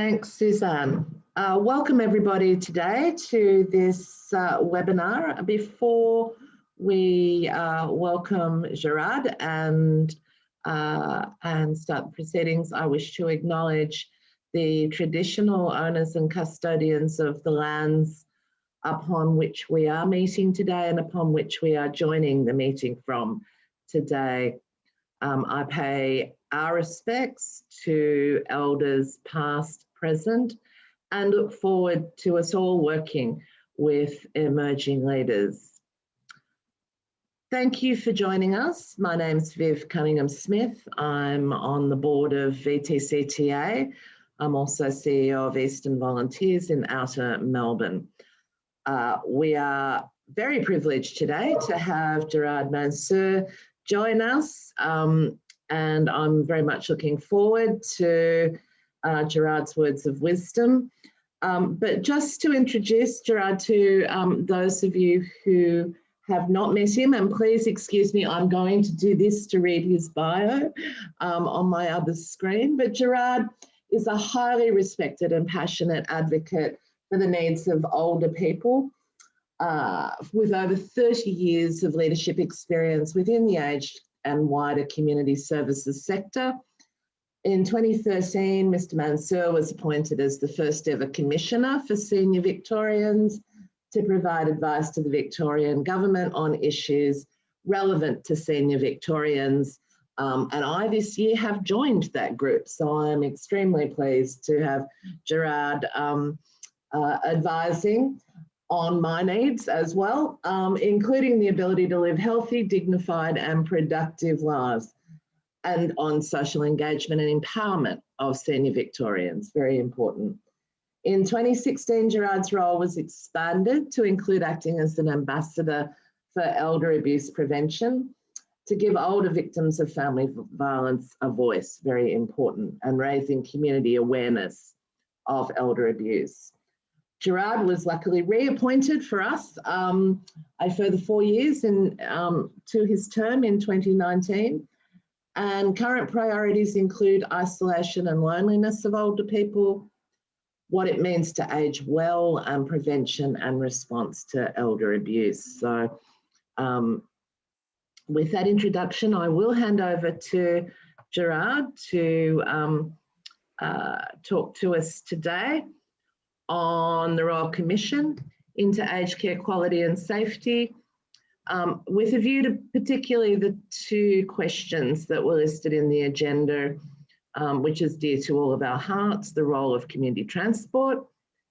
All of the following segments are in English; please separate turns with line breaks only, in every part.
Thanks, Suzanne. Welcome everybody today to this webinar. Before we welcome Gerard and start the proceedings, I wish to acknowledge the traditional owners and custodians of the lands upon which we are meeting today and upon which we are joining the meeting from today. I pay our respects to elders past, present, and look forward to us all working with emerging leaders. Thank you for joining us. My name's Viv Cunningham-Smith. I'm on the board of VTCTA. I'm also CEO of Eastern Volunteers in Outer Melbourne. We are very privileged today to have Gerard Mansour join us, and I'm very much looking forward to Gerard's words of wisdom. But just to introduce Gerard to those of you who have not met him, and please excuse me, I'm going to do this to read his bio on my other screen, but Gerard is a highly respected and passionate advocate for the needs of older people, with over 30 years of leadership experience within the aged and wider community services sector. In 2013, Mr. Mansour was appointed as the first ever Commissioner for Senior Victorians to provide advice to the Victorian Government on issues relevant to Senior Victorians. And I this year have joined that group, so I'm extremely pleased to have Gerard advising on my needs as well, including the ability to live healthy, dignified and productive lives, and on social engagement and empowerment of senior Victorians, very important. In 2016, Gerard's role was expanded to include acting as an ambassador for elder abuse prevention to give older victims of family violence a voice, very important, and raising community awareness of elder abuse. Gerard was luckily reappointed for us a further 4 years to his term in 2019. And current priorities include isolation and loneliness of older people, what it means to age well, and prevention and response to elder abuse. So with that introduction, I will hand over to Gerard to talk to us today on the Royal Commission into aged care quality and safety, with a view to particularly the two questions that were listed in the agenda, which is dear to all of our hearts: the role of community transport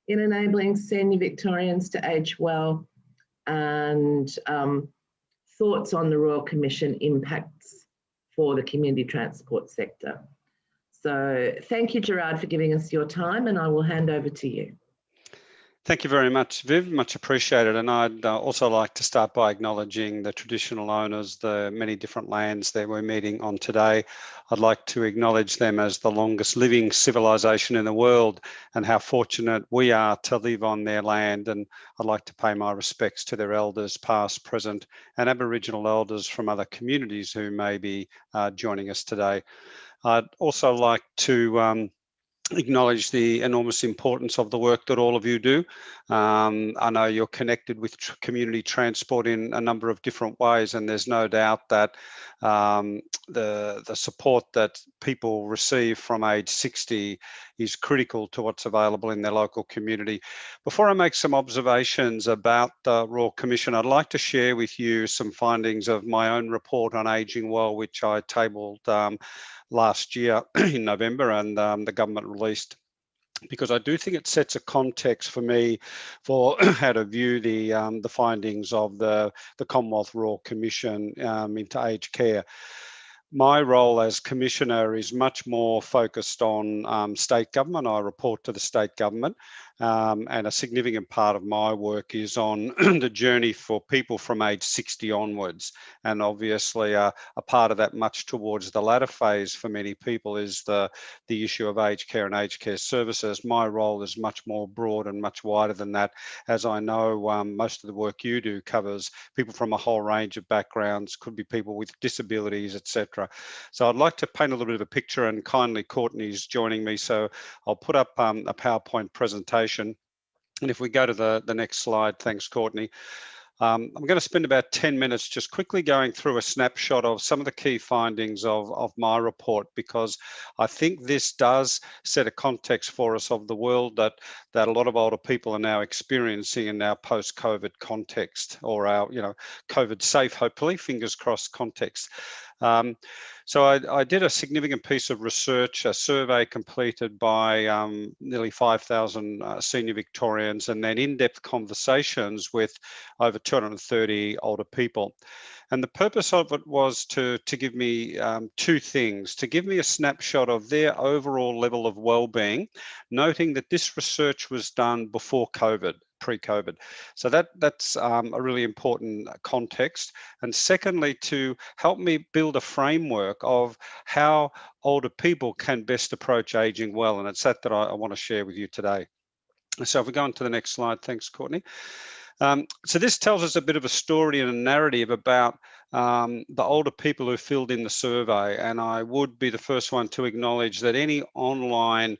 in enabling senior Victorians to age well, and thoughts on the Royal Commission impacts for the community transport sector. So thank you, Gerard, for giving us your time, and I will hand over to you.
Thank you very much, Viv, much appreciated. And I'd also like to start by acknowledging the traditional owners, the many different lands that we're meeting on today. I'd like to acknowledge them as the longest living civilization in the world and how fortunate we are to live on their land. And I'd like to pay my respects to their elders, past, present, and Aboriginal elders from other communities who may be joining us today. I'd also like to acknowledge the enormous importance of the work that all of you do. I know you're connected with community transport in a number of different ways, and there's no doubt that the support that people receive from age 60 is critical to what's available in their local community. Before I make some observations about the Royal Commission, I'd like to share with you some findings of my own report on ageing well, which I tabled last year in November, and the government released, because I do think it sets a context for me for how to view the findings of the Commonwealth Royal Commission into aged care. My role as Commissioner is much more focused on state government. I report to the state government, and a significant part of my work is on the journey for people from age 60 onwards. And obviously a part of that, much towards the latter phase for many people, is the issue of aged care and aged care services. My role is much more broad and much wider than that, as I know most of the work you do covers people from a whole range of backgrounds, could be people with disabilities, etc. So I'd like to paint a little bit of a picture, and kindly Courtney's joining me, so I'll put up a PowerPoint presentation. And if we go to the next slide, thanks Courtney. I'm going to spend about 10 minutes just quickly going through a snapshot of some of the key findings of my report, because I think this does set a context for us of the world that a lot of older people are now experiencing in our post-COVID context, or our, COVID safe, hopefully, fingers crossed context. So I did a significant piece of research, a survey completed by nearly 5,000 senior Victorians, and then in-depth conversations with over 230 older people. And the purpose of it was to give me two things: to give me a snapshot of their overall level of well-being, noting that this research was done before COVID, pre-COVID. So that's a really important context. And secondly, to help me build a framework of how older people can best approach aging well. And it's that I want to share with you today. So if we go on to the next slide, thanks, Courtney. So this tells us a bit of a story and a narrative about the older people who filled in the survey. And I would be the first one to acknowledge that any online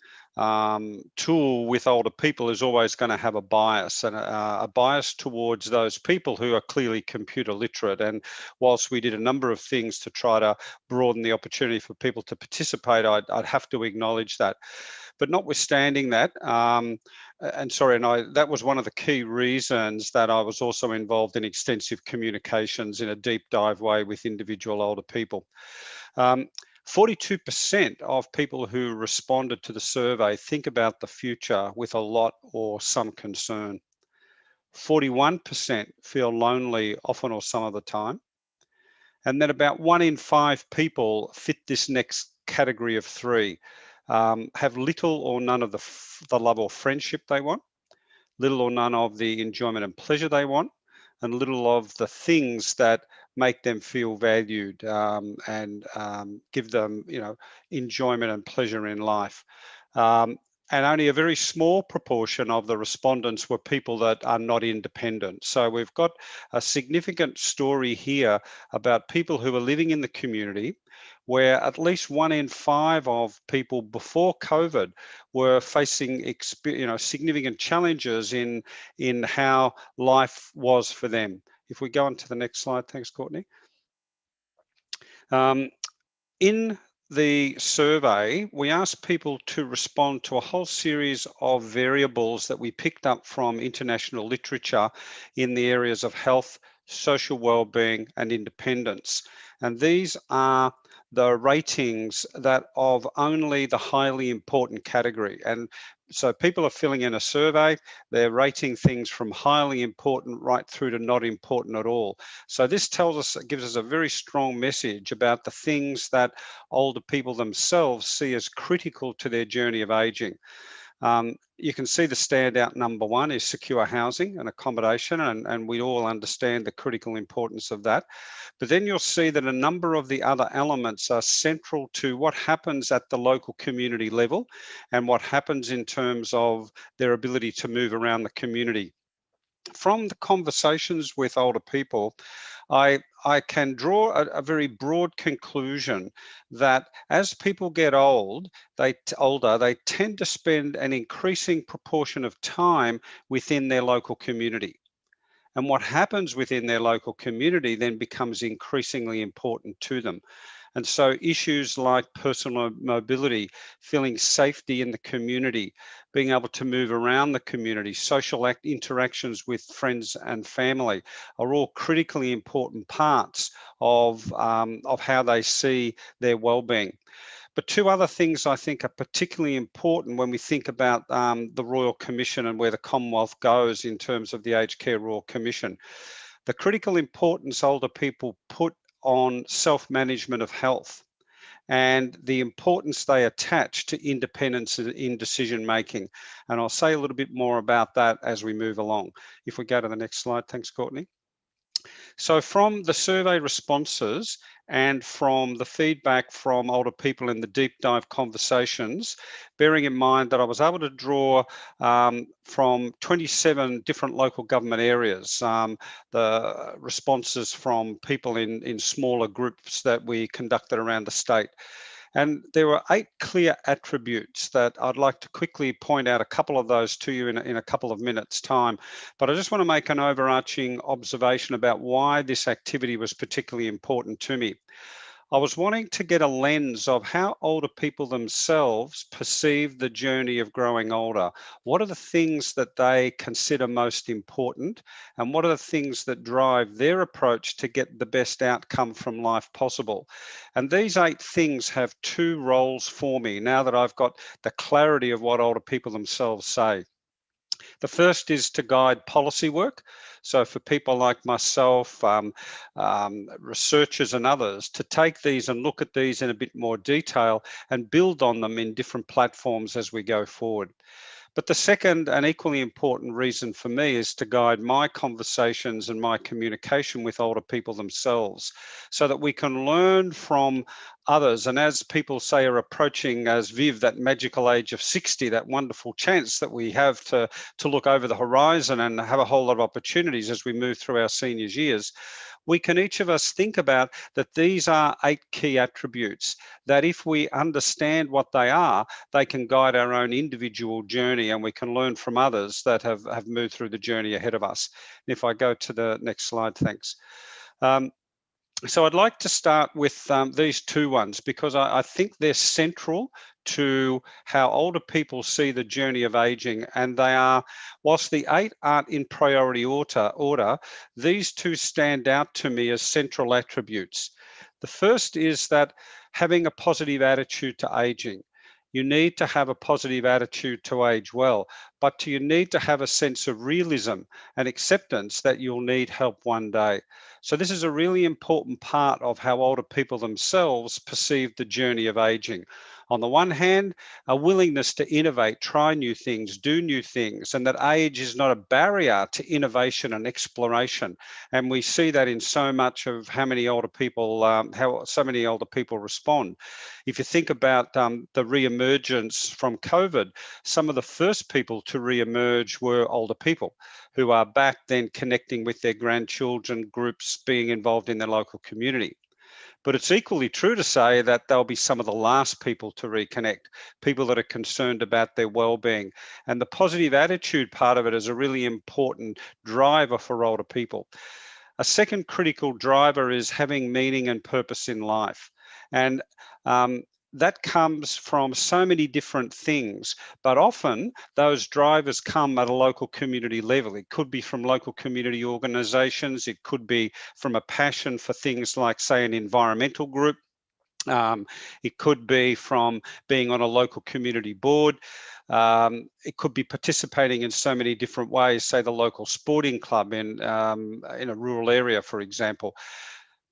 tool with older people is always going to have a bias, and a bias towards those people who are clearly computer literate. And whilst we did a number of things to try to broaden the opportunity for people to participate, I'd have to acknowledge that. But notwithstanding that, that was one of the key reasons that I was also involved in extensive communications in a deep dive way with individual older people. 42% of people who responded to the survey think about the future with a lot or some concern. 41% feel lonely often or some of the time. And then about 1 in 5 people fit this next category of 3. Have little or none of the love or friendship they want, little or none of the enjoyment and pleasure they want, and little of the things that make them feel valued and give them, enjoyment and pleasure in life. And only a very small proportion of the respondents were people that are not independent. So we've got a significant story here about people who are living in the community, where at least 1 in 5 of people before COVID were facing significant challenges in how life was for them. If we go on to the next slide, thanks, Courtney. In the survey, we asked people to respond to a whole series of variables that we picked up from international literature in the areas of health, social well-being, and independence. And these are the ratings that of only the highly important category. And so people are filling in a survey, they're rating things from highly important right through to not important at all. So this gives us a very strong message about the things that older people themselves see as critical to their journey of aging. You can see the standout number 1 is secure housing and accommodation, and we all understand the critical importance of that. But then you'll see that a number of the other elements are central to what happens at the local community level and what happens in terms of their ability to move around the community. From the conversations with older people, I can draw a very broad conclusion that as people get older, they tend to spend an increasing proportion of time within their local community. And what happens within their local community then becomes increasingly important to them. And so issues like personal mobility, feeling safety in the community, being able to move around the community, social interactions with friends and family are all critically important parts of how they see their well-being. But 2 other things I think are particularly important when we think about the Royal Commission and where the Commonwealth goes in terms of the Aged Care Royal Commission. The critical importance older people put on self-management of health, and the importance they attach to independence in decision making. And I'll say a little bit more about that as we move along. If we go to the next slide, thanks, Courtney. So from the survey responses and from the feedback from older people in the deep dive conversations, bearing in mind that I was able to draw from 27 different local government areas, the responses from people in smaller groups that we conducted around the state. And there were 8 clear attributes that I'd like to quickly point out a couple of those to you in a couple of minutes' time. But I just want to make an overarching observation about why this activity was particularly important to me. I was wanting to get a lens of how older people themselves perceive the journey of growing older. What are the things that they consider most important? And what are the things that drive their approach to get the best outcome from life possible? And these 8 things have 2 roles for me now that I've got the clarity of what older people themselves say. The first is to guide policy work. So for people like myself, researchers and others, to take these and look at these in a bit more detail and build on them in different platforms as we go forward. But the second and equally important reason for me is to guide my conversations and my communication with older people themselves so that we can learn from others. And as people say are approaching, as Viv, that magical age of 60, that wonderful chance that we have to look over the horizon and have a whole lot of opportunities as we move through our seniors years, we can each of us think about that these are 8 key attributes that if we understand what they are, they can guide our own individual journey and we can learn from others that have moved through the journey ahead of us. And if I go to the next slide, thanks. So I'd like to start with these 2 ones because I think they're central to how older people see the journey of aging, and they are, whilst the 8 aren't in priority order, these 2 stand out to me as central attributes. The first is that having a positive attitude to aging. You need to have a positive attitude to age well, but you need to have a sense of realism and acceptance that you'll need help one day. So this is a really important part of how older people themselves perceive the journey of aging. On the one hand, a willingness to innovate, try new things, do new things, and that age is not a barrier to innovation and exploration. And we see that in so much of how many older people, how so many older people respond. If you think about the re-emergence from COVID, some of the first people to re-emerge were older people who are back then connecting with their grandchildren, groups, being involved in their local community. But it's equally true to say that they'll be some of the last people to reconnect, people that are concerned about their well-being. And the positive attitude part of it is a really important driver for older people. A second critical driver is having meaning and purpose in life. And that comes from so many different things, but often those drivers come at a local community level. It could be from local community organisations. It could be from a passion for things like, say, an environmental group. It could be from being on a local community board. It could be participating in so many different ways, say the local sporting club in a rural area, for example.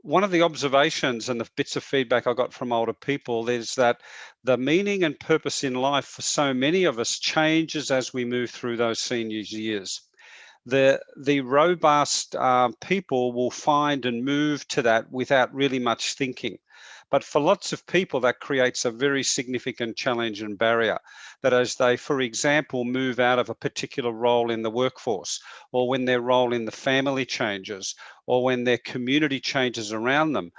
One of the observations and the bits of feedback I got from older people is that the meaning and purpose in life for so many of us changes as we move through those seniors years. The robust people will find and move to that without really much thinking. But for lots of people, that creates a very significant challenge and barrier. That as they, for example, move out of a particular role in the workforce, or when their role in the family changes, or when their community changes around them,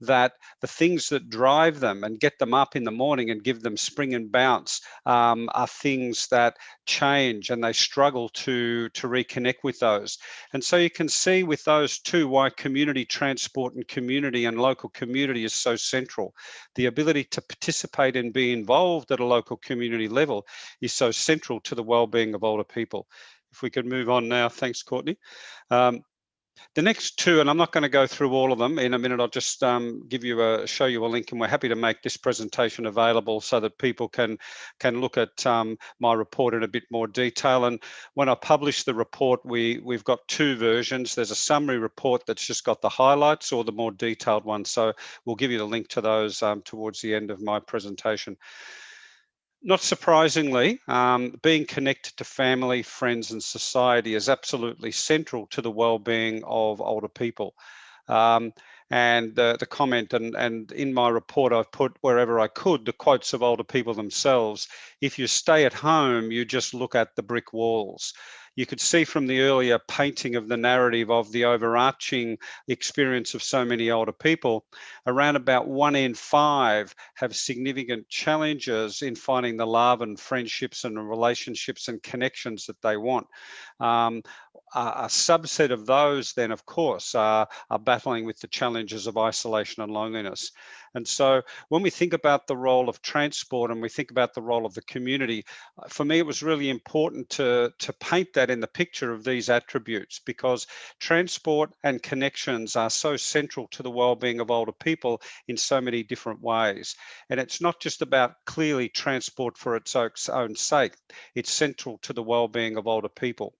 that the things that drive them and get them up in the morning and give them spring and bounce are things that change, and they struggle to reconnect with those. And so you can see with those 2 why community transport and community and local community is so central. The ability to participate and be involved at a local community level is so central to the well-being of older people. If we could move on now, thanks, Courtney. The next two, and I'm not going to go through all of them in a minute, I'll just show you a link, and we're happy to make this presentation available so that people can look at my report in a bit more detail. And when I publish the report, we've got two versions. There's a summary report that's just got the highlights, or the more detailed one. So we'll give you the link to those towards the end of my presentation. Not surprisingly, being connected to family, friends and society is absolutely central to the well-being of older people. And the comment, and in my report I've put wherever I could the quotes of older people themselves. If you stay at home, you just look at the brick walls. You could see from the earlier painting of the narrative of the overarching experience of so many older people, around about 1 in 5 have significant challenges in finding the love and friendships and relationships and connections that they want. A subset of those then, of course, are battling with the challenges of isolation and loneliness. And so when we think about the role of transport and we think about the role of the community, for me, it was really important to paint that in the picture of these attributes, because transport and connections are so central to the well-being of older people in so many different ways. And it's not just about clearly transport for its own sake, it's central to the well-being of older people.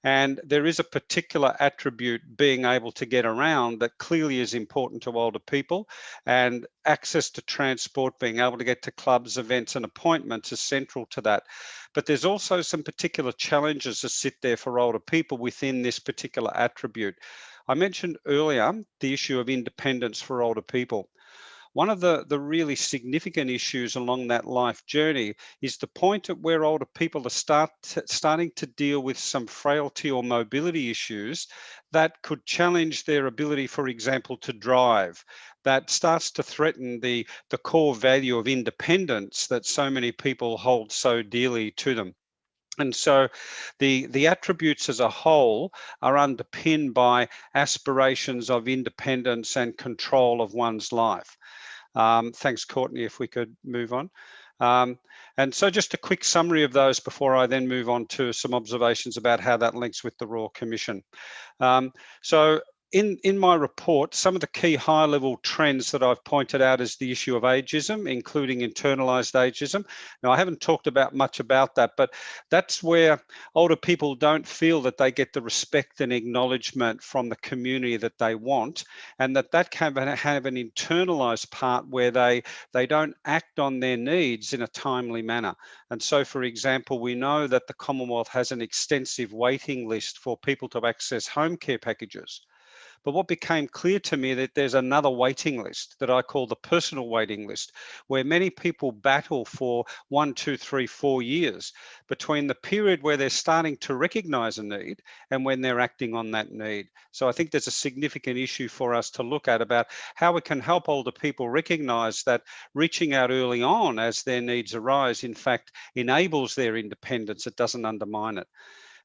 And there is a particular attribute, being able to get around, that clearly is important to older people, and access to transport, being able to get to clubs, events and appointments is central to that. But there's also some particular challenges that sit there for older people within this particular attribute. I mentioned earlier the issue of independence for older people. One of the really significant issues along that life journey is the point at where older people are starting to deal with some frailty or mobility issues that could challenge their ability, for example, to drive. That starts to threaten the core value of independence that so many people hold so dearly to them. And so the attributes as a whole are underpinned by aspirations of independence and control of one's life. Thanks, Courtney, if we could move on. And so just a quick summary of those before I then move on to some observations about how that links with the Royal Commission. So in my report, some of the key high-level trends that I've pointed out is the issue of ageism, including internalised ageism. Now, I haven't talked much about that, but that's where older people don't feel that they get the respect and acknowledgement from the community that they want, and that can have an internalised part where they don't act on their needs in a timely manner. And so, for example, we know that the Commonwealth has an extensive waiting list for people to access home care packages. But what became clear to me that there's another waiting list that I call the personal waiting list, where many people battle for 1, 2, 3, 4 years between the period where they're starting to recognise a need and when they're acting on that need. So I think there's a significant issue for us to look at about how we can help older people recognise that reaching out early on as their needs arise, in fact, enables their independence. It doesn't undermine it.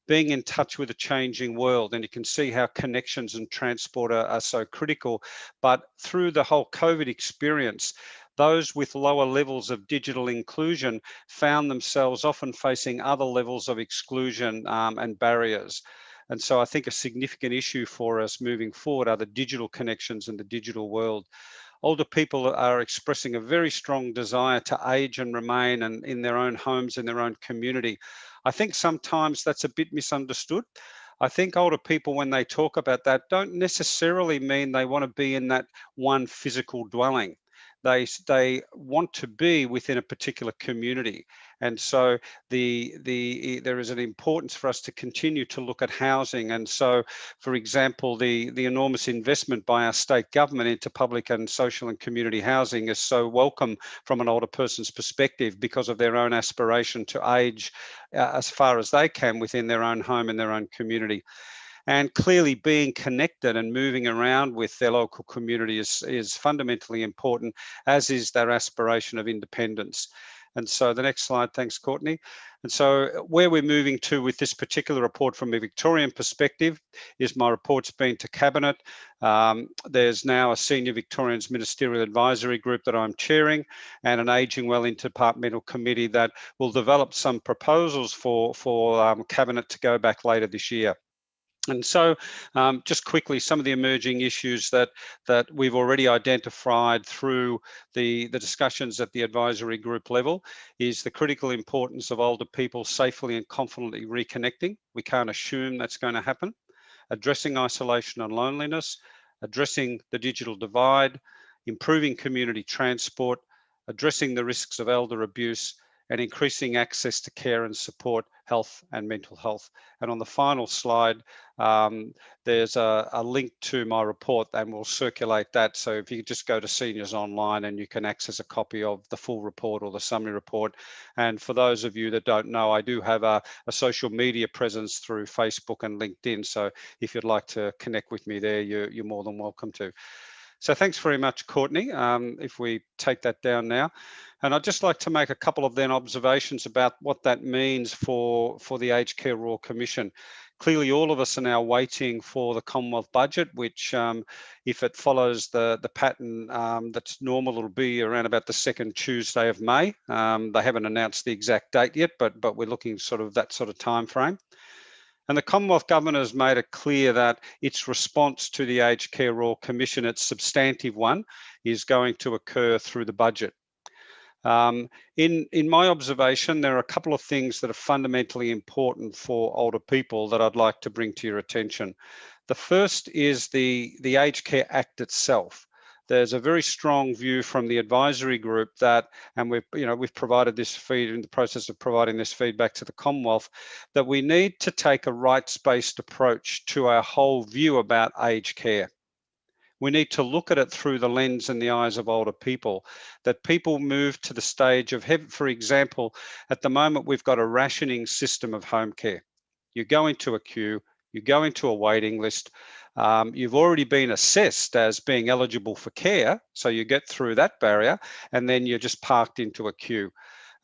Being in touch with a changing world, and you can see how connections and transport are so critical. But through the whole COVID experience, those with lower levels of digital inclusion found themselves often facing other levels of exclusion and barriers. And so I think a significant issue for us moving forward are the digital connections in the digital world. Older people are expressing a very strong desire to age and remain in their own homes, in their own community. I think sometimes that's a bit misunderstood. I think older people, when they talk about that, don't necessarily mean they want to be in that one physical dwelling. They want to be within a particular community. And so there is an importance for us to continue to look at housing. And so, for example, the enormous investment by our state government into public and social and community housing is so welcome from an older person's perspective, because of their own aspiration to age as far as they can within their own home and their own community. And clearly being connected and moving around with their local community is fundamentally important, as is their aspiration of independence. And so the next slide, thanks, Courtney. And so where we're moving to with this particular report from a Victorian perspective is my report's been to Cabinet. There's now a Senior Victorians Ministerial Advisory Group that I'm chairing, and an Ageing Well Interdepartmental Committee that will develop some proposals for Cabinet to go back later this year. And so just quickly, some of the emerging issues that we've already identified through the discussions at the advisory group level is the critical importance of older people safely and confidently reconnecting. We can't assume that's going to happen. Addressing isolation and loneliness, addressing the digital divide, improving community transport, addressing the risks of elder abuse, and increasing access to care and support, health and mental health. And on the final slide, there's a link to my report, and we'll circulate that. So if you just go to Seniors Online, and you can access a copy of the full report or the summary report. And for those of you that don't know, I do have a social media presence through Facebook and LinkedIn. So if you'd like to connect with me there, you're more than welcome to. So thanks very much, Courtney. If we take that down now. And I'd just like to make a couple of then observations about what that means for the Aged Care Royal Commission. Clearly, all of us are now waiting for the Commonwealth budget, which, if it follows the pattern that's normal, it'll be around about the second Tuesday of May. They haven't announced the exact date yet, but we're looking sort of that sort of time frame. And the Commonwealth Government has made it clear that its response to the Aged Care Royal Commission, its substantive one, is going to occur through the budget. In my observation, there are a couple of things that are fundamentally important for older people that I'd like to bring to your attention. The first is the Aged Care Act itself. There's a very strong view from the advisory group that, and we've provided this feed in the process of providing this feedback to the Commonwealth, that we need to take a rights-based approach to our whole view about aged care. We need to look at it through the lens and the eyes of older people, that people move to the stage of, for example, at the moment, we've got a rationing system of home care. You go into a queue, you go into a waiting list, you've already been assessed as being eligible for care, so you get through that barrier, and then you're just parked into a queue.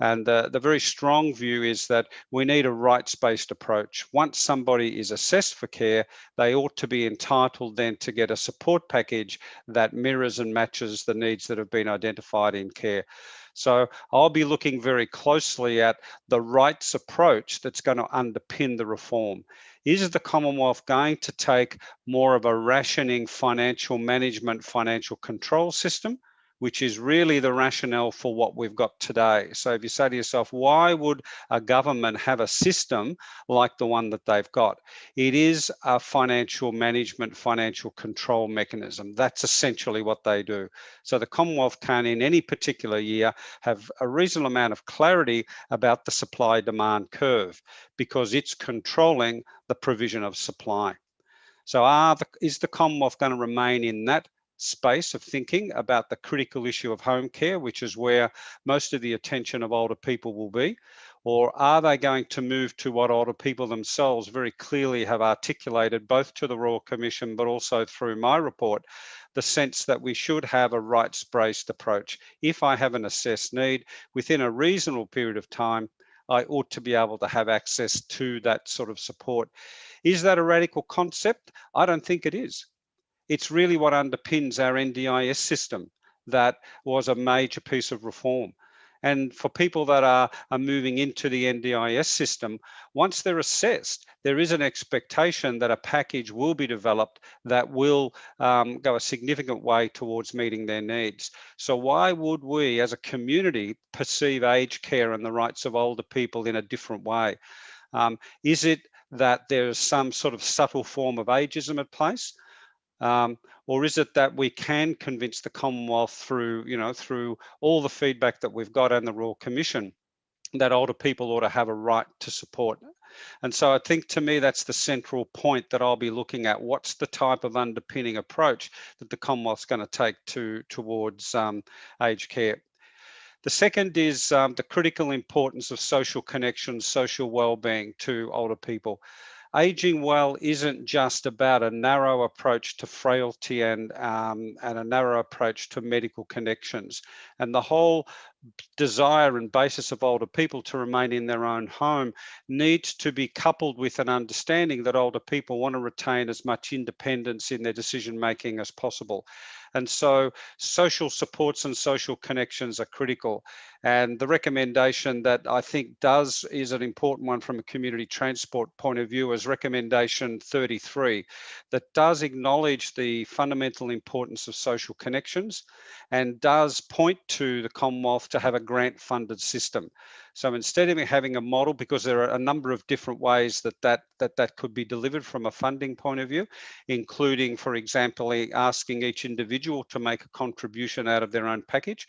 And the very strong view is that we need a rights-based approach. Once somebody is assessed for care, they ought to be entitled then to get a support package that mirrors and matches the needs that have been identified in care. So I'll be looking very closely at the rights approach that's going to underpin the reform. Is the Commonwealth going to take more of a rationing financial management, financial control system, which is really the rationale for what we've got today? So if you say to yourself, why would a government have a system like the one that they've got? It is a financial management, financial control mechanism. That's essentially what they do. So the Commonwealth can, in any particular year, have a reasonable amount of clarity about the supply-demand curve because it's controlling the provision of supply. So is the Commonwealth going to remain in that space of thinking about the critical issue of home care, which is where most of the attention of older people will be? Or are they going to move to what older people themselves very clearly have articulated, both to the Royal Commission, but also through my report, the sense that we should have a rights-based approach? If I have an assessed need within a reasonable period of time, I ought to be able to have access to that sort of support. Is that a radical concept? I don't think it is. It's really what underpins our NDIS system that was a major piece of reform. And for people that are moving into the NDIS system, once they're assessed, there is an expectation that a package will be developed that will go a significant way towards meeting their needs. So why would we as a community perceive aged care and the rights of older people in a different way? Is it that there's some sort of subtle form of ageism at place? Or is it that we can convince the Commonwealth through all the feedback that we've got and the Royal Commission that older people ought to have a right to support? And so I think, to me, that's the central point that I'll be looking at. What's the type of underpinning approach that the Commonwealth's going to take towards aged care? The second is the critical importance of social connections, social well-being to older people. Aging well isn't just about a narrow approach to frailty and a narrow approach to medical connections. And the whole desire and basis of older people to remain in their own home needs to be coupled with an understanding that older people want to retain as much independence in their decision making as possible. And so social supports and social connections are critical. And the recommendation that I think is an important one from a community transport point of view is recommendation 33, that does acknowledge the fundamental importance of social connections and does point to the Commonwealth to have a grant funded system. So instead of having a model, because there are a number of different ways that could be delivered from a funding point of view, including, for example, asking each individual to make a contribution out of their own package.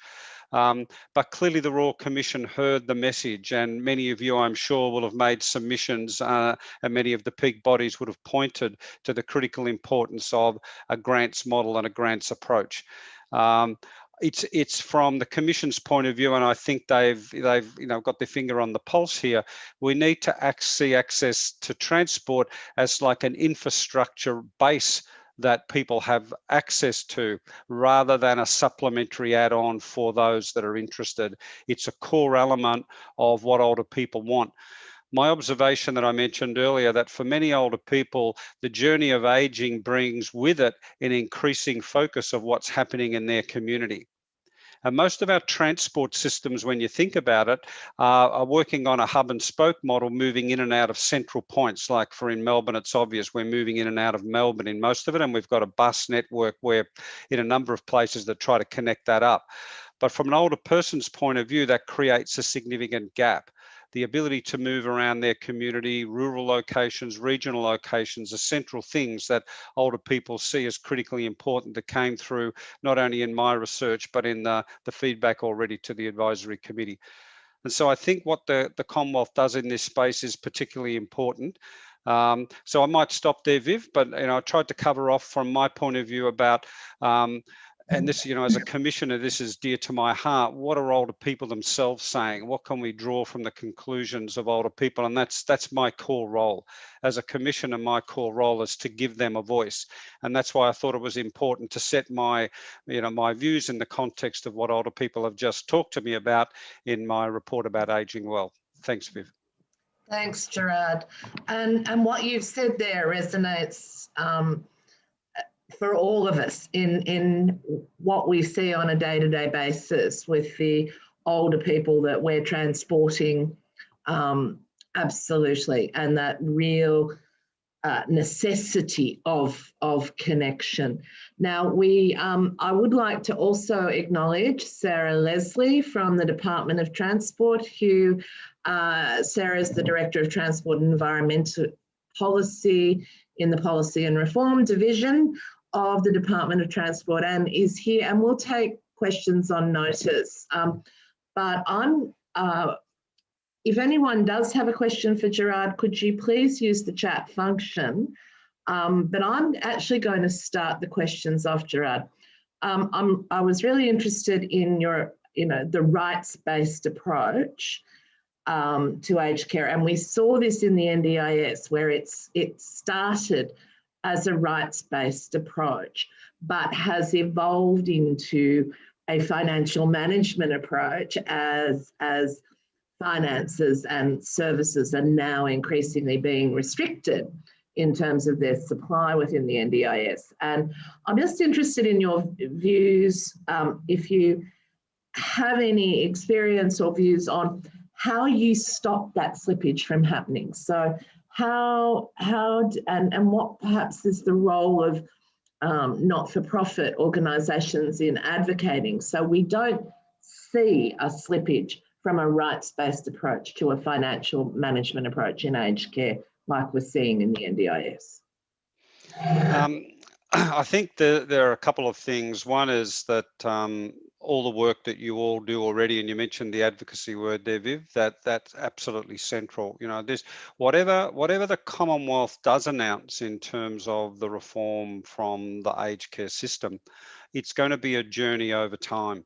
But clearly the Royal Commission heard the message, and many of you, I'm sure, will have made submissions, and many of the peak bodies would have pointed to the critical importance of a grants model and a grants approach. It's from the Commission's point of view, and I think they've got their finger on the pulse here. We need to see access to transport as like an infrastructure base that people have access to, rather than a supplementary add-on for those that are interested. It's a core element of what older people want. My observation that I mentioned earlier, that for many older people, the journey of aging brings with it an increasing focus of what's happening in their community. And most of our transport systems, when you think about it, are working on a hub and spoke model, moving in and out of central points. Like in Melbourne, it's obvious we're moving in and out of Melbourne in most of it, and we've got a bus network where in a number of places that try to connect that up. But from an older person's point of view, that creates a significant gap. The ability to move around their community, rural locations, regional locations, are central things that older people see as critically important, that came through not only in my research, but in the feedback already to the advisory committee. And so I think what the Commonwealth does in this space is particularly important. So I might stop there, Viv, but I tried to cover off from my point of view about and this, as a commissioner, this is dear to my heart. What are older people themselves saying? What can we draw from the conclusions of older people? And that's my core role. As a commissioner, my core role is to give them a voice. And that's why I thought it was important to set my views in the context of what older people have just talked to me about in my report about aging well. Thanks, Viv.
Thanks, Gerard. And what you've said there resonates for all of us in what we see on a day-to-day basis with the older people that we're transporting, absolutely, and that real necessity of connection. Now, I would like to also acknowledge Sarah Leslie from the Department of Transport, who Sarah is the Director of Transport and Environmental Policy in the Policy and Reform Division of the Department of Transport, and is here, and we'll take questions on notice. But if anyone does have a question for Gerard, could you please use the chat function? But I'm actually going to start the questions off, Gerard. I was really interested in your, the rights-based approach to aged care, and we saw this in the NDIS, where it started as a rights-based approach, but has evolved into a financial management approach as finances and services are now increasingly being restricted in terms of their supply within the NDIS. And I'm just interested in your views, if you have any experience or views on how you stop that slippage from happening. So how and what perhaps is the role of not-for-profit organisations in advocating so we don't see a slippage from a rights-based approach to a financial management approach in aged care like we're seeing in the NDIS?
I think there are a couple of things. One is that all the work that you all do already, and you mentioned the advocacy word there, Viv, that's absolutely central. This whatever the Commonwealth does announce in terms of the reform from the aged care system, it's going to be a journey over time.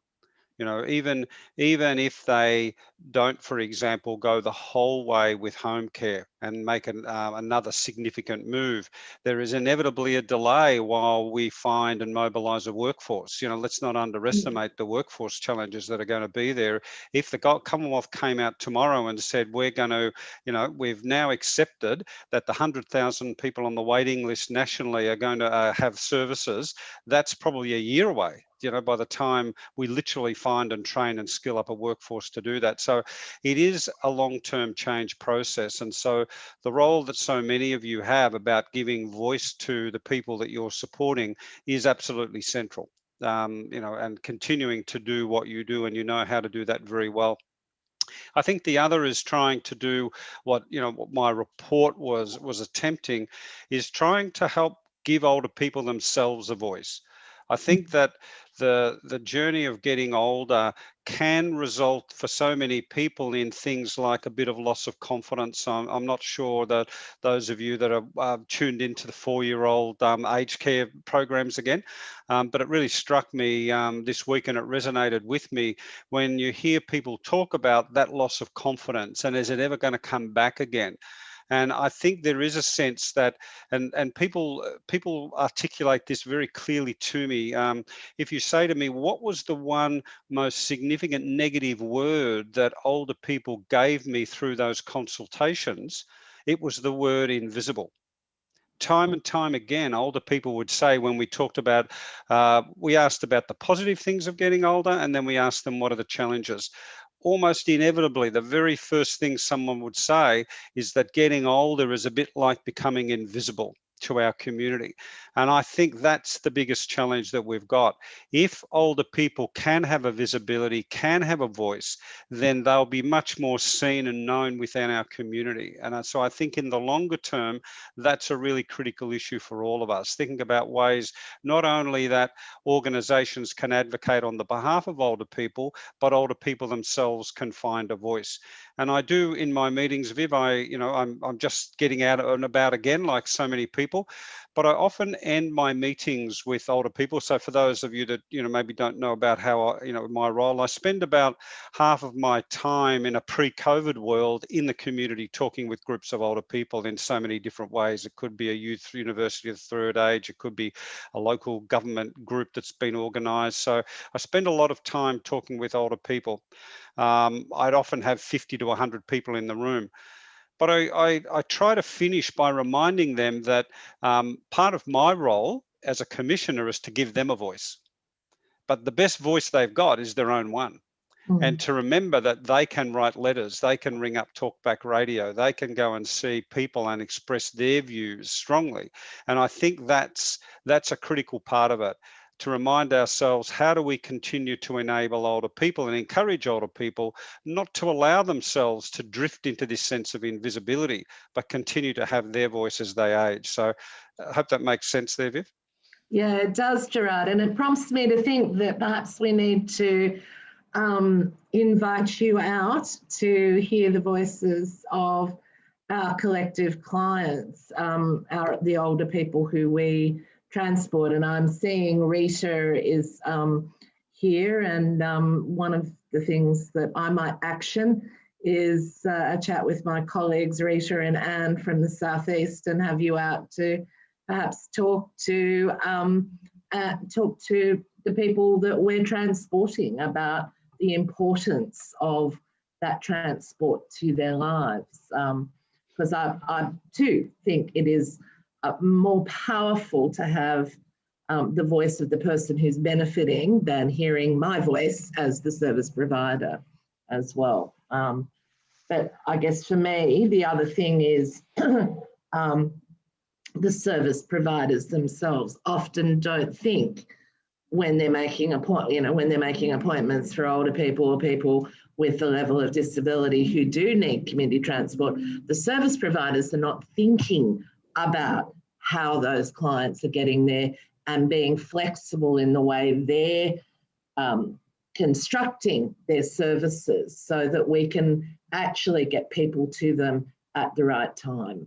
Even if they don't, for example, go the whole way with home care and make another significant move. There is inevitably a delay while we find and mobilise a workforce. You know, let's not underestimate the workforce challenges that are going to be there. If the Commonwealth came out tomorrow and said, we're going to, you know, we've now accepted that the 100,000 people on the waiting list nationally are going to have services, that's probably a year away, you know, by the time we literally find and train and skill up a workforce to do that. So it is a long-term change process. And so the role that so many of you have about giving voice to the people that you're supporting is absolutely central. You know, and continuing to do what you do, and you know how to do that very well. I think the other is trying to do what, you know, what my report was attempting, is trying to help give older people themselves a voice. I think that the journey of getting older can result for so many people in things like a bit of loss of confidence. I'm not sure that those of you that are tuned into the 4-year-old aged care programs again, but it really struck me this week, and it resonated with me when you hear people talk about that loss of confidence and is it ever going to come back again? And I think there is a sense that, and people articulate this very clearly to me. If you say to me, what was the one most significant negative word that older people gave me through those consultations? It was the word invisible. Time and time again, older people would say, when we talked about, we asked about the positive things of getting older, and then we asked them, what are the challenges? Almost inevitably, the very first thing someone would say is that getting older is a bit like becoming invisible to our community. And I think that's the biggest challenge that we've got. If older people can have a visibility, can have a voice, then they'll be much more seen and known within our community. And so I think in the longer term, that's a really critical issue for all of us, thinking about ways not only that organisations can advocate on the behalf of older people, but older people themselves can find a voice. And I do in my meetings, Viv, I'm just getting out and about again, like so many people, but I often end my meetings with older people. So for those of you that, you know, maybe don't know about how my role, I spend about half of my time in a pre-COVID world in the community talking with groups of older people in so many different ways. It could be a youth university of the third age, it could be a local government group that's been organised. So I spend a lot of time talking with older people. I'd often have 50 to 100 people in the room. But I try to finish by reminding them that part of my role as a commissioner is to give them a voice. But the best voice they've got is their own one. And to remember that they can write letters, they can ring up talkback radio, they can go and see people and express their views strongly. And I think that's a critical part of it, to remind ourselves, how do we continue to enable older people and encourage older people not to allow themselves to drift into this sense of invisibility, but continue to have their voice as they age. So I hope that makes sense there, Viv.
Yeah, it does, Gerard. And it prompts me to think that perhaps we need to invite you out to hear the voices of our collective clients, the older people who we transport. And I'm seeing Rita is here, and one of the things that I might action is a chat with my colleagues Rita and Anne from the Southeast, and have you out to perhaps talk to the people that we're transporting about the importance of that transport to their lives. Because I too think it is more powerful to have the voice of the person who's benefiting than hearing my voice as the service provider as well. But I guess for me, the other thing is the service providers themselves often don't think, when they're making appointments for older people or people with a level of disability who do need community transport, the service providers are not thinking about how those clients are getting there and being flexible in the way they're constructing their services so that we can actually get people to them at the right time.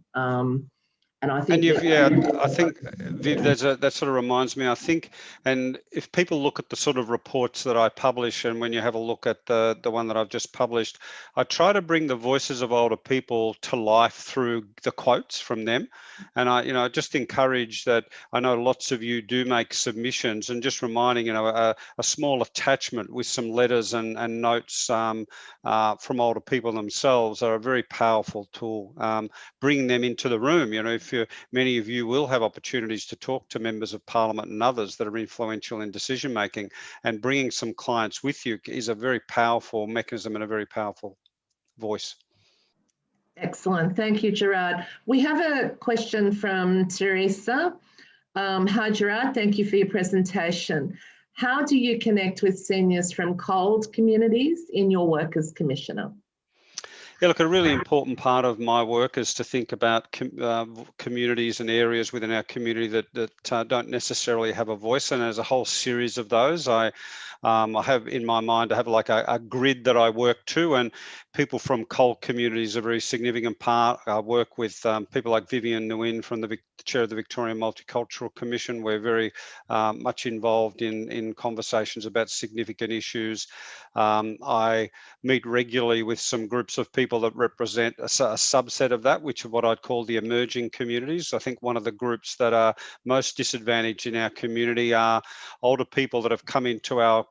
And I
And
think
I think, Viv, that sort of reminds me, I think, and if people look at the sort of reports that I publish, and when you have a look at the one that I've just published, I try to bring the voices of older people to life through the quotes from them. And I just encourage that. I know lots of you do make submissions, and just reminding, a small attachment with some letters and notes from older people themselves are a very powerful tool. Bringing them into the room, if many of you will have opportunities to talk to members of Parliament and others that are influential in decision making, and bringing some clients with you is a very powerful mechanism and a very powerful voice.
Excellent. Thank you, Gerard. We have a question from Teresa. Hi, Gerard. Thank you for your presentation. How do you connect with seniors from cold communities in your work as Commissioner?
Yeah, look, a really important part of my work is to think about communities and areas within our community that don't necessarily have a voice, and there's a whole series of those. I have in my mind, I have like a grid that I work to, and people from cold communities are a very significant part. I work with people like Vivienne from the Chair of the Victorian Multicultural Commission. We're very much involved in conversations about significant issues. I meet regularly with some groups of people that represent a subset of that, which are what I'd call the emerging communities. I think one of the groups that are most disadvantaged in our community are older people that have come into our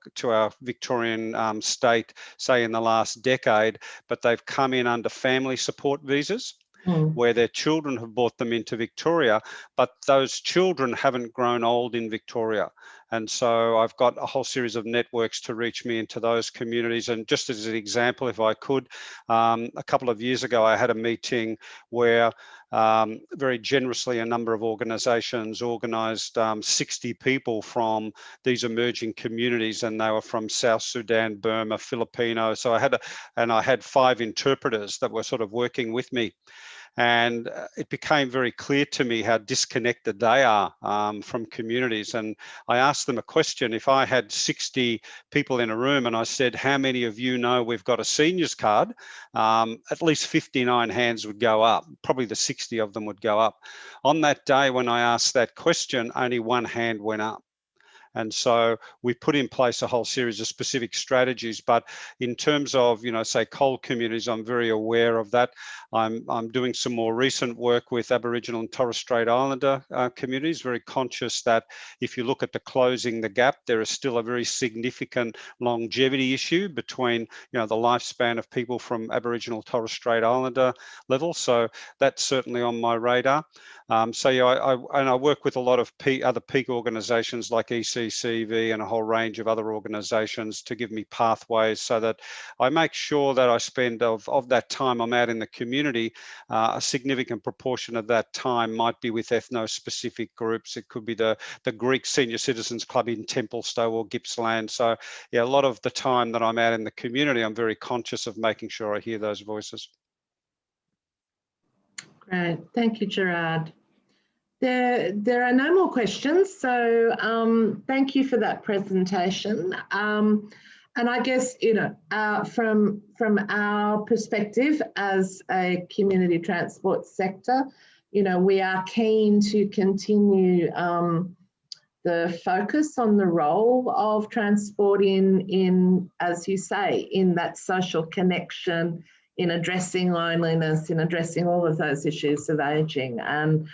Victorian state, say in the last decade, but they've come in under family support visas, where their children have brought them into Victoria, but those children haven't grown old in Victoria. And so I've got a whole series of networks to reach me into those communities. And just as an example, if I could, a couple of years ago, I had a meeting where very generously a number of organisations organised 60 people from these emerging communities, and they were from South Sudan, Burma, Filipino. So I had 5 interpreters that were sort of working with me. And it became very clear to me how disconnected they are from communities. And I asked them a question. If I had 60 people in a room and I said, how many of you know we've got a seniors card? At least 59 hands would go up. Probably the 60 of them would go up. On that day, when I asked that question, only 1 hand went up. And so we put in place a whole series of specific strategies. But in terms of, say cold communities, I'm very aware of that. I'm doing some more recent work with Aboriginal and Torres Strait Islander communities, very conscious that if you look at the closing the gap, there is still a very significant longevity issue between, the lifespan of people from Aboriginal Torres Strait Islander level. So that's certainly on my radar. I work with a lot of other peak organisations like ECCV and a whole range of other organisations to give me pathways, so that I make sure that I spend of that time I'm out in the community, a significant proportion of that time might be with ethno-specific groups. It could be the Greek Senior Citizens Club in Templestowe or Gippsland. So yeah, a lot of the time that I'm out in the community, I'm very conscious of making sure I hear those voices.
Great, thank you, Gerard. There are no more questions, so thank you for that presentation. And I guess, from our perspective as a community transport sector, we are keen to continue the focus on the role of transport in, as you say, in that social connection, in addressing loneliness, in addressing all of those issues of ageing. And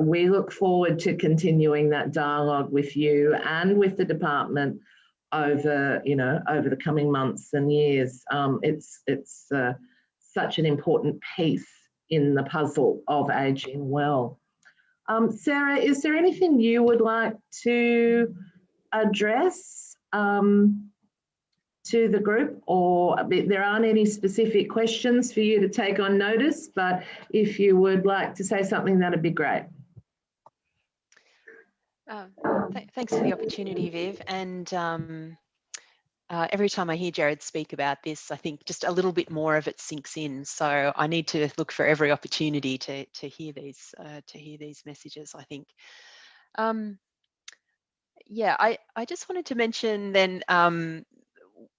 we look forward to continuing that dialogue with you and with the department over the coming months and years. It's such an important piece in the puzzle of ageing well. Sarah, is there anything you would like to address to the group, or there aren't any specific questions for you to take on notice, but if you would like to say something, that'd be great.
Thanks for the opportunity, Viv. And every time I hear Gerard speak about this, I think just a little bit more of it sinks in. So I need to look for every opportunity to hear these messages, I think. Yeah, I just wanted to mention then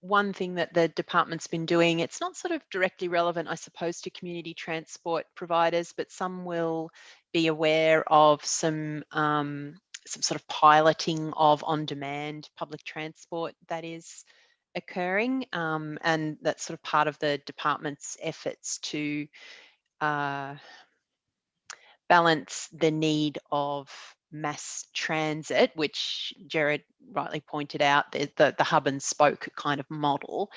one thing that the department's been doing, it's not sort of directly relevant, I suppose, to community transport providers, but some will be aware of some sort of piloting of on-demand public transport that is occurring, and that's sort of part of the department's efforts to balance the need of mass transit, which Gerard rightly pointed out, the hub and spoke kind of model,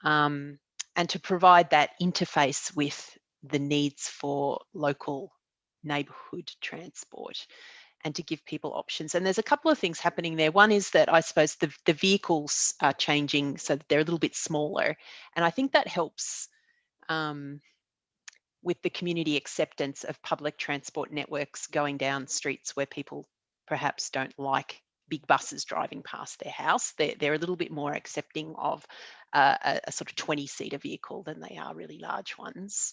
and to provide that interface with the needs for local neighbourhood transport, and to give people options. And there's a couple of things happening there. One is that I suppose the vehicles are changing so that they're a little bit smaller, and I think that helps with the community acceptance of public transport networks going down streets where people perhaps don't like big buses driving past their house. They're a little bit more accepting of a sort of 20-seater vehicle than they are really large ones.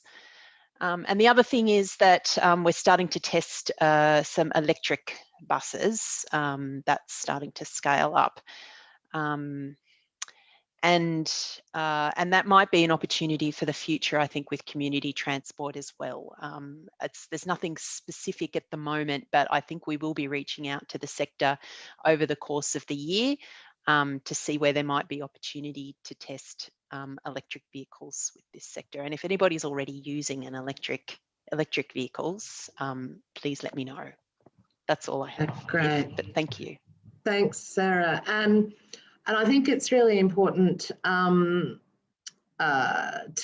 And the other thing is that we're starting to test some electric buses. That's starting to scale up. And that might be an opportunity for the future, I think, with community transport as well. There's nothing specific at the moment, but I think we will be reaching out to the sector over the course of the year to see where there might be opportunity to test electric vehicles with this sector. And if anybody's already using an electric vehicles, please let me know. That's all I have.
That's great.
But thank you.
Thanks, Sarah. And I think it's really important to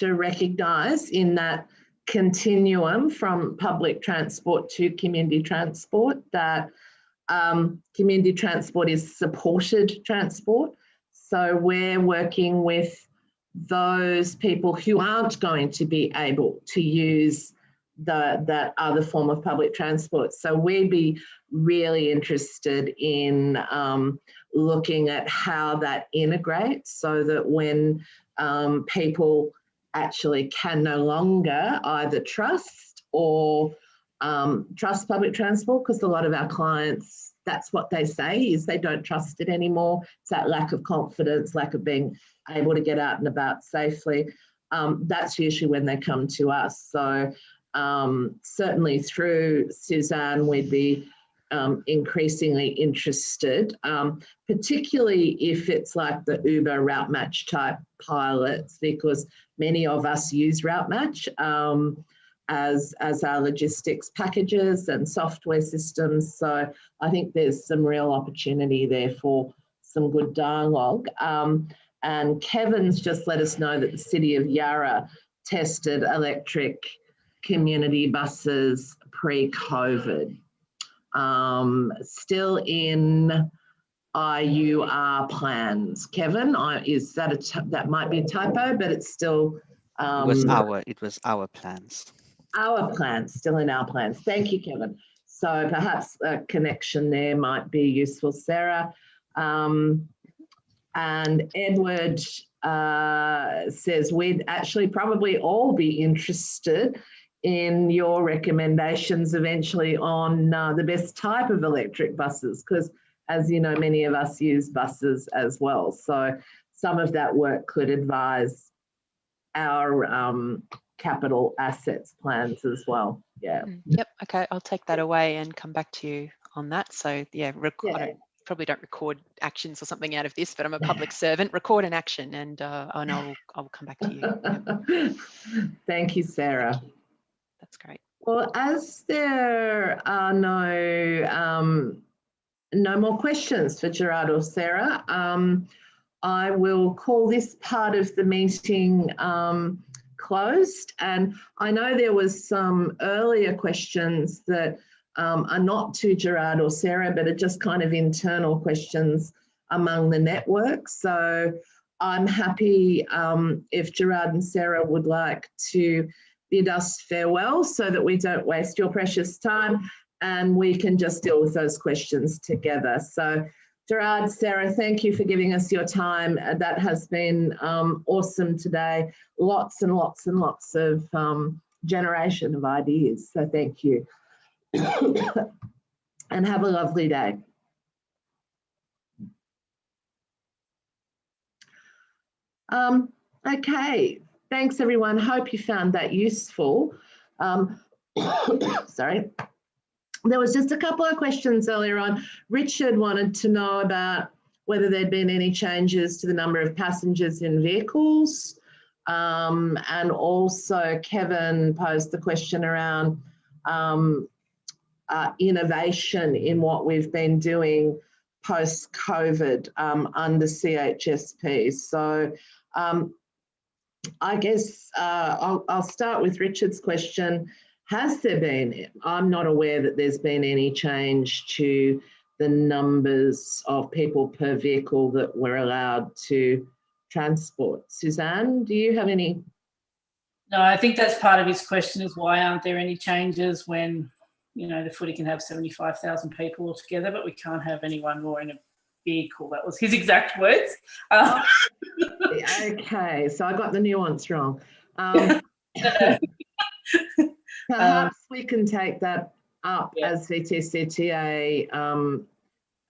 recognise in that continuum from public transport to community transport that community transport is supported transport. So we're working with those people who aren't going to be able to use that other form of public transport. So we'd be really interested in looking at how that integrates so that when people actually can no longer either trust or trust public transport, because a lot of our clients, that's what they say, is they don't trust it anymore. It's that lack of confidence, lack of being able to get out and about safely. That's usually when they come to us. So certainly through Suzanne, we'd be increasingly interested, particularly if it's like the Uber route match type pilots, because many of us use route match as our logistics packages and software systems. So I think there's some real opportunity there for some good dialogue. And Kevin's just let us know that the City of Yarra tested electric community buses pre-COVID. Still in IUR plans. Kevin, is that that might be a typo, but it's still
it was our plans.
Our plans, still in our plans. Thank you, Kevin. So perhaps a connection there might be useful, Sarah. And Edward says we'd actually probably all be interested in your recommendations eventually on the best type of electric buses, because as you know, many of us use buses as well. So some of that work could advise our capital assets plans as well. Yeah.
Yep. Okay. I'll take that away and come back to you on that. So yeah, I probably don't record actions or something out of this, but I'm a public servant. Record an action, and I'll come back to you. Yep.
Thank you, Sarah.
Thank you. That's great.
Well, as there are no more questions for Gerard or Sarah, I will call this part of the meeting closed. And I know there was some earlier questions that are not to Gerard or Sarah, but are just kind of internal questions among the network. So I'm happy if Gerard and Sarah would like to bid us farewell so that we don't waste your precious time and we can just deal with those questions together. So Gerard, Sarah, thank you for giving us your time. That has been awesome today. Lots and lots and lots of generation of ideas. So thank you. And have a lovely day. Okay, thanks everyone. Hope you found that useful. Sorry. There was just a couple of questions earlier on. Richard wanted to know about whether there'd been any changes to the number of passengers in vehicles. And also Kevin posed the question around innovation in what we've been doing post-COVID under CHSP. So I guess I'll start with Richard's question. Has there been, I'm not aware that there's been any change to the numbers of people per vehicle that we're allowed to transport. Suzanne, do you have any?
No, I think that's part of his question is why aren't there any changes when, you know, the footy can have 75,000 people altogether, but we can't have anyone more in a vehicle. That was his exact words.
Okay, so I got the nuance wrong. Perhaps we can take that up as VTCTA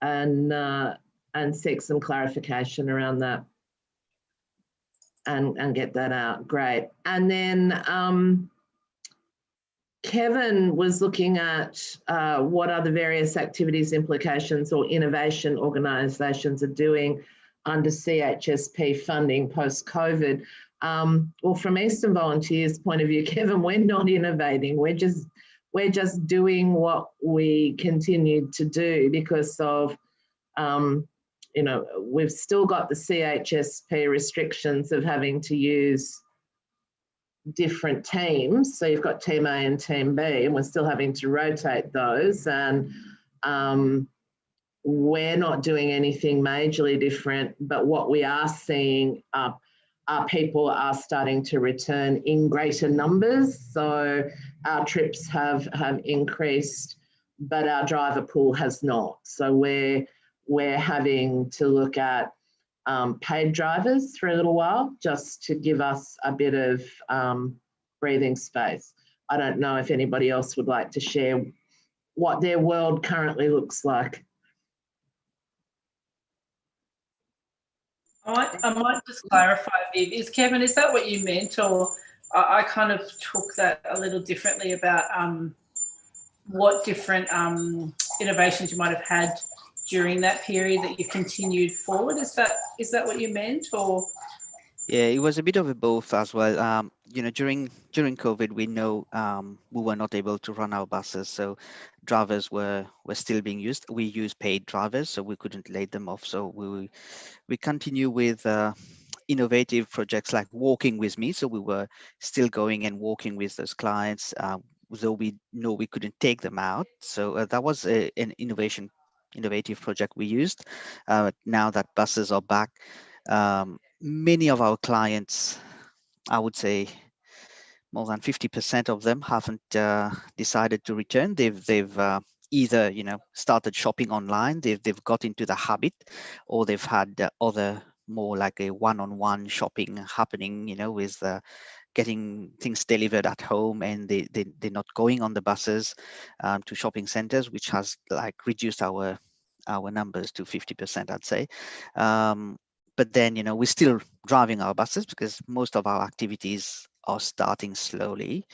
and seek some clarification around that and get that out. Great. And then Kevin was looking at what are the various activities, implications or innovation organisations are doing under CHSP funding post-COVID. Well, from Eastern Volunteers' point of view, Kevin, we're not innovating. We're just doing what we continued to do because of, you know, we've still got the CHSP restrictions of having to use different teams. So you've got Team A and Team B, and we're still having to rotate those. And we're not doing anything majorly different, but what we are seeing our people are starting to return in greater numbers. So our trips have increased, but our driver pool has not. So we're having to look at paid drivers for a little while just to give us a bit of breathing space. I don't know if anybody else would like to share what their world currently looks like.
I might just clarify, Viv. Kevin, is that what you meant? Or I kind of took that a little differently about what different innovations you might have had during that period that you continued forward. Is that what you meant? Or
yeah, it was a bit of a both as well. You know, during COVID, we know we were not able to run our buses, so drivers were still being used. We use paid drivers, so we couldn't lay them off. So we continue with innovative projects like Walking With Me. So we were still going and walking with those clients, though we know we couldn't take them out. So that was an innovative project we used. Now that buses are back, many of our clients, I would say more than 50% of them haven't decided to return. They've either, you know, started shopping online, they've got into the habit, or they've had other more like a one-on-one shopping happening, you know, with getting things delivered at home, and they're not going on the buses to shopping centers, which has like reduced our numbers to 50%, I'd say. But then, you know, we're still driving our buses because most of our activities are starting slowly.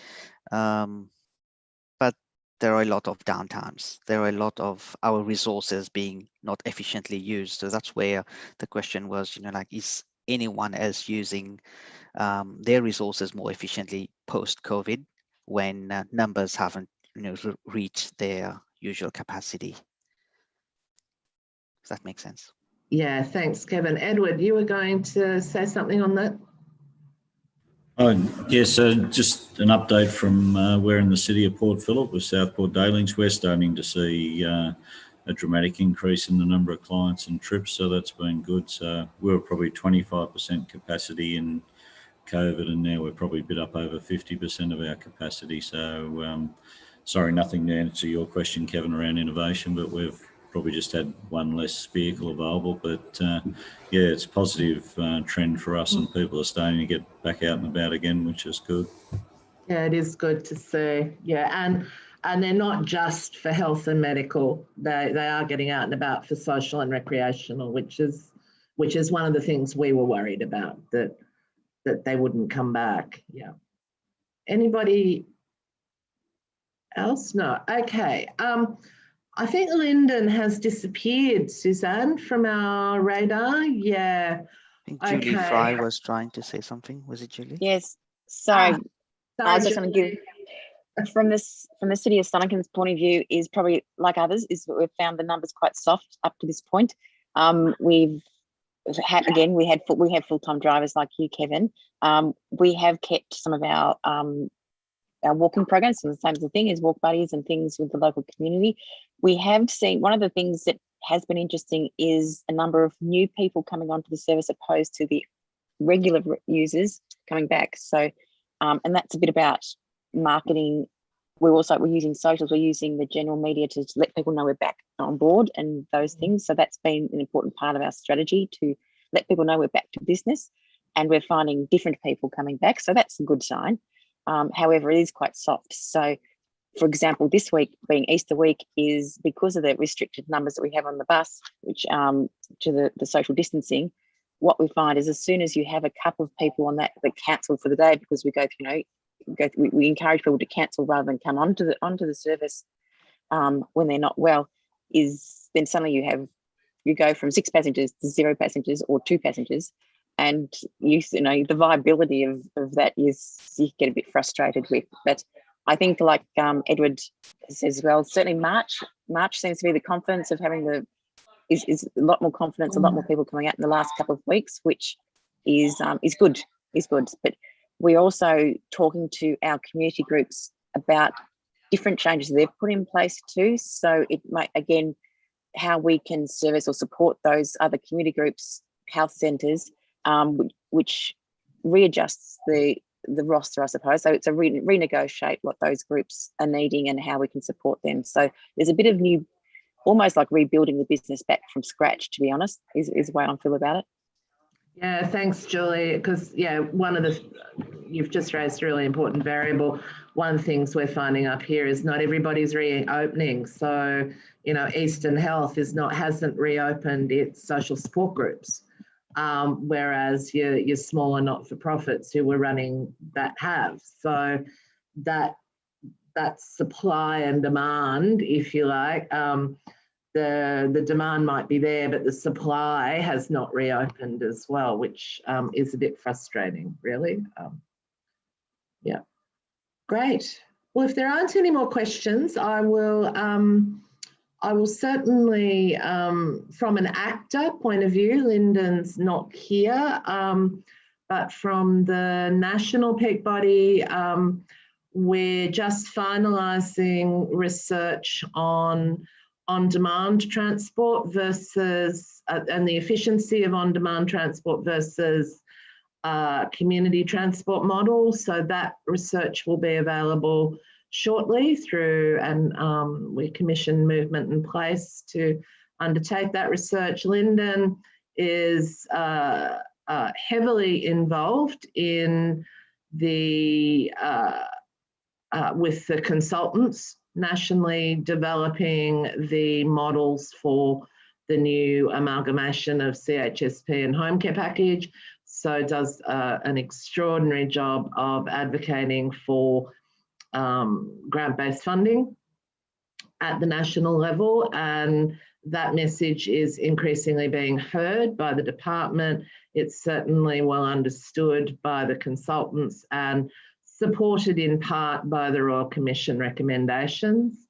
But there are a lot of downtimes. There are a lot of our resources being not efficiently used. So that's where the question was, you know, like, is anyone else using their resources more efficiently post-COVID when numbers haven't, you know, reached their usual capacity? Does that make sense?
Yeah, thanks, Kevin. Edward, you were going to say something on that?
Yes, just an update from we're in the city of Port Phillip with Southport Daylings. We're starting to see a dramatic increase in the number of clients and trips, so that's been good. So we were probably 25% capacity in COVID, and now we're probably a bit up over 50% of our capacity. So sorry, nothing to answer your question, Kevin, around innovation, but we've probably just had one less vehicle available. But yeah, it's a positive trend for us, and people are starting to get back out and about again, which is good.
Yeah, it is good to see. Yeah, and they're not just for health and medical. They are getting out and about for social and recreational, which is which is one of the things we were worried about, that they wouldn't come back. Yeah. Anybody else? No. Okay. I think Lyndon has disappeared, Suzanne, from our radar. Yeah.
I think Julie Fry was trying to say something. Was it Julie?
Yes. Sorry.
Sorry,
I was just going to give from the City of Stoningham's point of view, is probably like others, is that we've found the numbers quite soft up to this point. We have full-time drivers like you, Kevin. We have kept some of our walking programs, so the same thing as walk buddies and things with the local community. We have seen, one of the things that has been interesting is a number of new people coming onto the service opposed to the regular users coming back. So, and that's a bit about marketing. We're using socials, we're using the general media to let people know we're back on board and those things. So that's been an important part of our strategy, to let people know we're back to business, and we're finding different people coming back. So that's a good sign. However, it is quite soft. So, for example, this week being Easter week, is because of the restricted numbers that we have on the bus, which to the social distancing, what we find is as soon as you have a couple of people on that cancel for the day, because we we encourage people to cancel rather than come onto the service when they're not well, is then suddenly you go from 6 passengers to 0 passengers or 2 passengers. And you know the viability of that is, you get a bit frustrated with. But I think, like Edward says as well, certainly March seems to be the confidence of having is a lot more confidence, a lot more people coming out in the last couple of weeks, which is good. But we're also talking to our community groups about different changes they've put in place too. So it might, again, how we can service or support those other community groups, health centres, which readjusts the roster, I suppose. So it's a renegotiate what those groups are needing and how we can support them. So there's a bit of new, almost like rebuilding the business back from scratch, to be honest, is the way I feel about it.
Yeah, thanks, Julie. Because, yeah, you've just raised a really important variable. One of the things we're finding up here is not everybody's reopening. So, you know, Eastern Health hasn't reopened its social support groups. Whereas your smaller not-for-profits who were running that have. So that supply and demand, if you like, the demand might be there, but the supply has not reopened as well, which is a bit frustrating, really. Yeah, great. Well, if there aren't any more questions, I will certainly, from an ACTA point of view, Lyndon's not here, but from the national peak body, we're just finalising research on on-demand transport versus, and the efficiency of on-demand transport versus community transport model. So that research will be available shortly through, and we commissioned Movement in Place to undertake that research. Lyndon is heavily involved in the with the consultants nationally developing the models for the new amalgamation of CHSP and home care package. So does an extraordinary job of advocating for grant-based funding at the national level, and that message is increasingly being heard by the department. It's certainly well understood by the consultants and supported in part by the Royal Commission recommendations.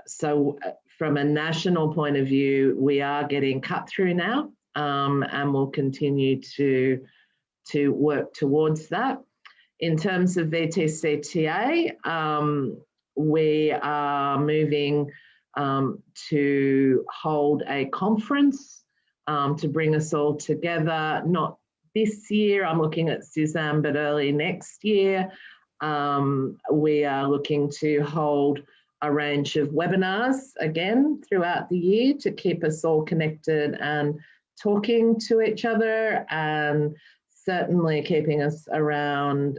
So from a national point of view, we are getting cut through now, and we'll continue to work towards that. In terms of VTCTA, we are moving to hold a conference to bring us all together, not this year, I'm looking at Suzanne, but early next year. We are looking to hold a range of webinars again throughout the year to keep us all connected and talking to each other, and certainly keeping us around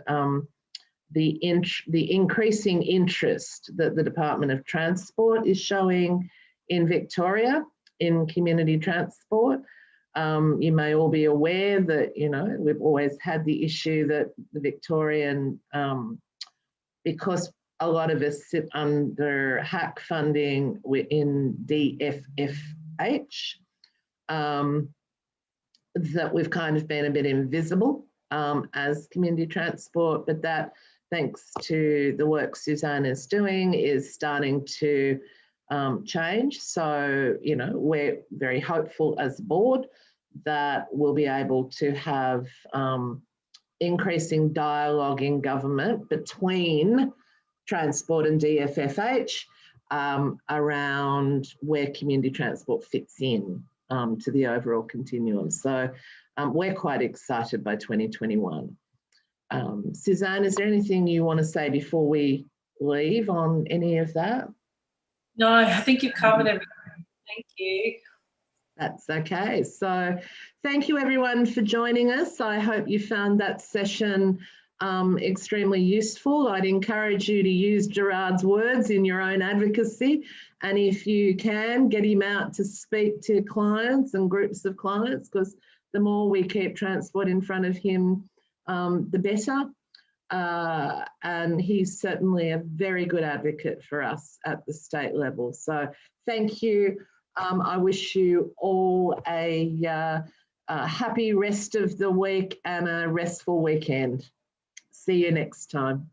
the increasing interest that the Department of Transport is showing in Victoria in community transport. You may all be aware that, you know, we've always had the issue that the Victorian, because a lot of us sit under HAC funding, we're in DFFH, that we've kind of been a bit invisible as community transport, but that, thanks to the work Suzanne is doing, is starting to change. So, you know, we're very hopeful as a board that we'll be able to have increasing dialogue in government between transport and DFFH around where community transport fits in to the overall continuum. So we're quite excited by 2021. Suzanne, is there anything you want to say before we leave on any of that?
No, I think you've covered everything. Thank you.
That's okay. So thank you everyone for joining us. I hope you found that session extremely useful. I'd encourage you to use Gerard's words in your own advocacy. And if you can, get him out to speak to clients and groups of clients, because the more we keep transport in front of him, the better. And he's certainly a very good advocate for us at the state level. So thank you. I wish you all a happy rest of the week and a restful weekend. See you next time.